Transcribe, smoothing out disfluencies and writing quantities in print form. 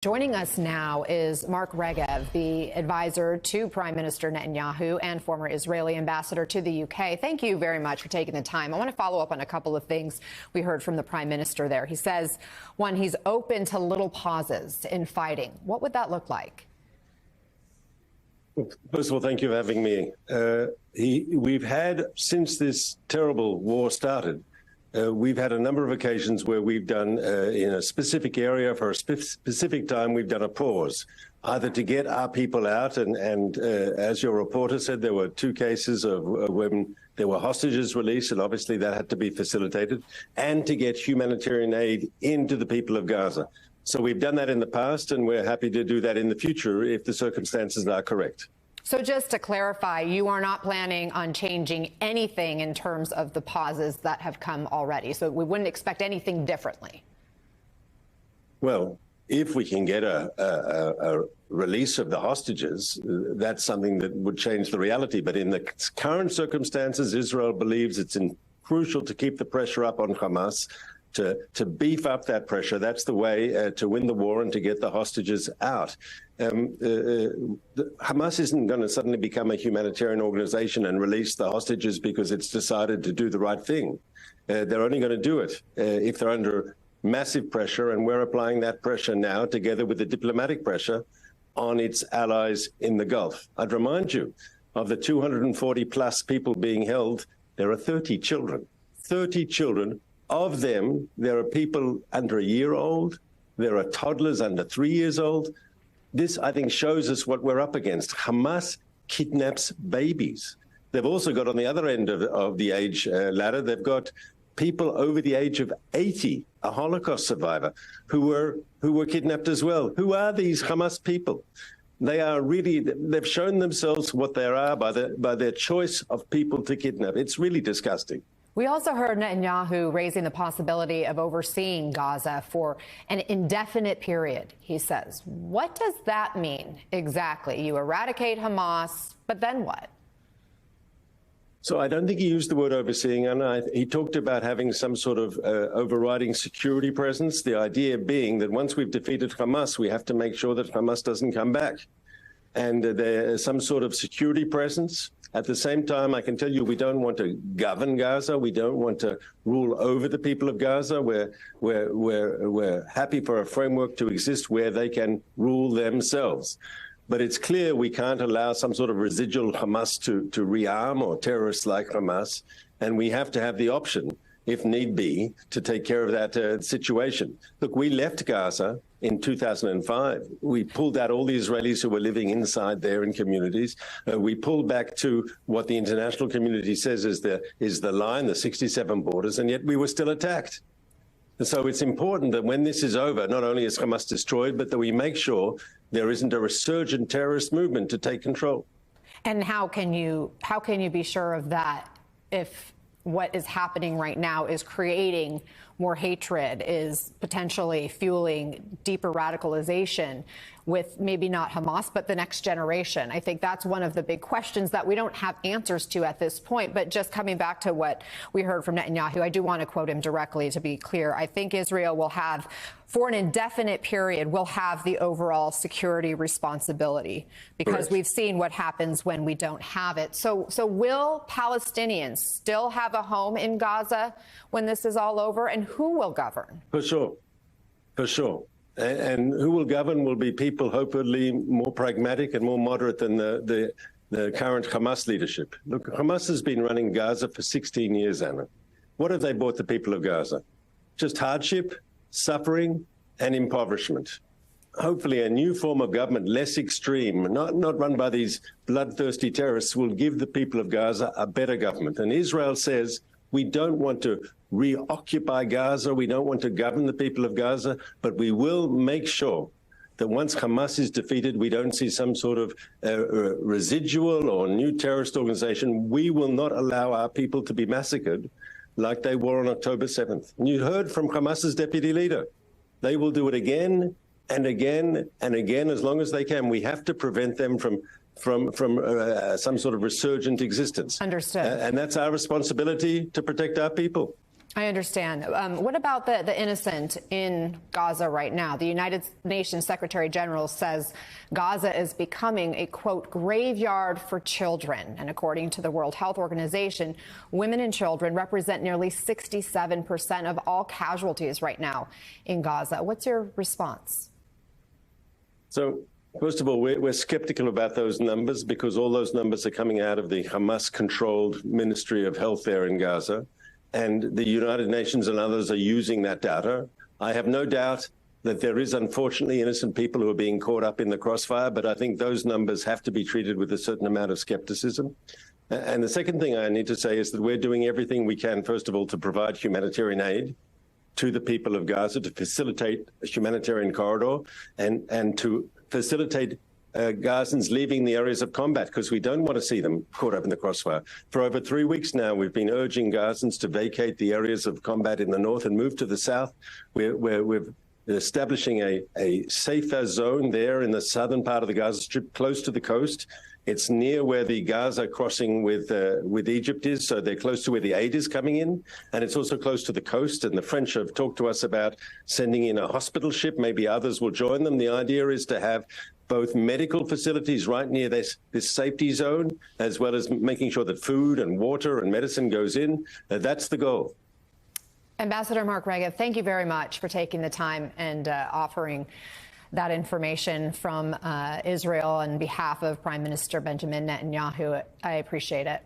Joining us now is Mark Regev, the advisor to Prime Minister Netanyahu and former Israeli ambassador to the UK. Thank you very much for taking the time. I want to follow up on a couple of things we heard from the Prime Minister there. He says, one, he's open to little pauses in fighting. What would that look like? First of all, thank you for having me. We've had, since this terrible war started, we've had a number of occasions where we've done, in a specific area for a specific time, we've done a pause, either to get our people out, and as your reporter said, there were 2 cases of when there were hostages released, and obviously that had to be facilitated, and to get humanitarian aid into the people of Gaza. So we've done that in the past, and we're happy to do that in the future if the circumstances are correct. So just to clarify, you are not planning on changing anything in terms of the pauses that have come already. So we wouldn't expect anything differently. Well, if we can get a release of the hostages, that's something that would change the reality. But in the current circumstances, Israel believes it's crucial to keep the pressure up on Hamas, to beef up that pressure. That's the way to win the war and to get the hostages out. Hamas isn't going to suddenly become a humanitarian organization and release the hostages because it's decided to do the right thing. They're only going to do it if they're under massive pressure, and we're applying that pressure now together with the diplomatic pressure on its allies in the Gulf. I'd remind you, of the 240 plus people being held, there are 30 children. 30 children. Of them, there are people under a year old. There are toddlers under 3 years old. This, I think, shows us what we're up against. Hamas kidnaps babies. They've also got on the other end of the age ladder, they've got people over the age of 80, a Holocaust survivor, who were kidnapped as well. Who are these Hamas people? They are really, they've shown themselves what they are by their choice of people to kidnap. It's really disgusting. We also heard Netanyahu raising the possibility of overseeing Gaza for an indefinite period, he says. What does that mean exactly? You eradicate Hamas, but then what? So I don't think he used the word overseeing, and he talked about having some sort of overriding security presence, the idea being that once we've defeated Hamas, we have to make sure that Hamas doesn't come back. And there's some sort of security presence. At the same time, I can tell you we don't want to govern Gaza. We don't want to rule over the people of Gaza. We're happy for a framework to exist where they can rule themselves. But it's clear we can't allow some sort of residual Hamas to rearm, or terrorists like Hamas. And we have to have the option, if need be, to take care of that situation. Look, we left Gaza in 2005. We pulled out all the Israelis who were living inside there in communities. We pulled back to what the international community says is the line, the 67 borders, and yet we were still attacked. And so it's important that when this is over, not only is Hamas destroyed, but that we make sure there isn't a resurgent terrorist movement to take control. And how can you be sure of that if what is happening right now is creating more hatred, is potentially fueling deeper radicalization with maybe not Hamas, but the next generation? I think that's one of the big questions that we don't have answers to at this point. But just coming back to what we heard from Netanyahu, I do want to quote him directly to be clear. I think Israel will have, for an indefinite period, will have the overall security responsibility, because we've seen what happens when we don't have it. So will Palestinians still have a home in Gaza when this is all over? And who will govern? For sure. For sure. And who will govern will be people hopefully more pragmatic and more moderate than the current Hamas leadership. Look, Hamas has been running Gaza for 16 years, Anna. What have they brought the people of Gaza? Just hardship, suffering, and impoverishment. Hopefully a new form of government, less extreme, not run by these bloodthirsty terrorists, will give the people of Gaza a better government. And Israel says, we don't want to reoccupy Gaza. We don't want to govern the people of Gaza, but we will make sure that once Hamas is defeated, we don't see some sort of residual or new terrorist organization. We will not allow our people to be massacred like they were on October 7th. And you heard from Hamas's deputy leader. They will do it again and again and again as long as they can. We have to prevent them from some sort of resurgent existence. Understood. And that's our responsibility to protect our people. I understand. What about the innocent in Gaza right now? The United Nations Secretary General says Gaza is becoming a, quote, graveyard for children. And according to the World Health Organization, women and children represent nearly 67% of all casualties right now in Gaza. What's your response? So, first of all, we're skeptical about those numbers because all those numbers are coming out of the Hamas-controlled Ministry of Health there in Gaza. And the United Nations and others are using that data. I have no doubt that there is, unfortunately, innocent people who are being caught up in the crossfire, but I think those numbers have to be treated with a certain amount of skepticism. And the second thing I need to say is that we're doing everything we can, first of all, to provide humanitarian aid to the people of Gaza, to facilitate a humanitarian corridor and to facilitate Gazans leaving the areas of combat, because we don't want to see them caught up in the crossfire. For over 3 weeks now, we've been urging Gazans to vacate the areas of combat in the north and move to the south. We're establishing a safer zone there in the southern part of the Gaza Strip, close to the coast. It's near where the Gaza crossing with Egypt is, so they're close to where the aid is coming in, and it's also close to the coast. And the French have talked to us about sending in a hospital ship. Maybe others will join them. The idea is to have both medical facilities right near this safety zone, as well as making sure that food and water and medicine goes in. That's the goal. Ambassador Mark Regev, thank you very much for taking the time and offering that information from Israel on behalf of Prime Minister Benjamin Netanyahu. I appreciate it.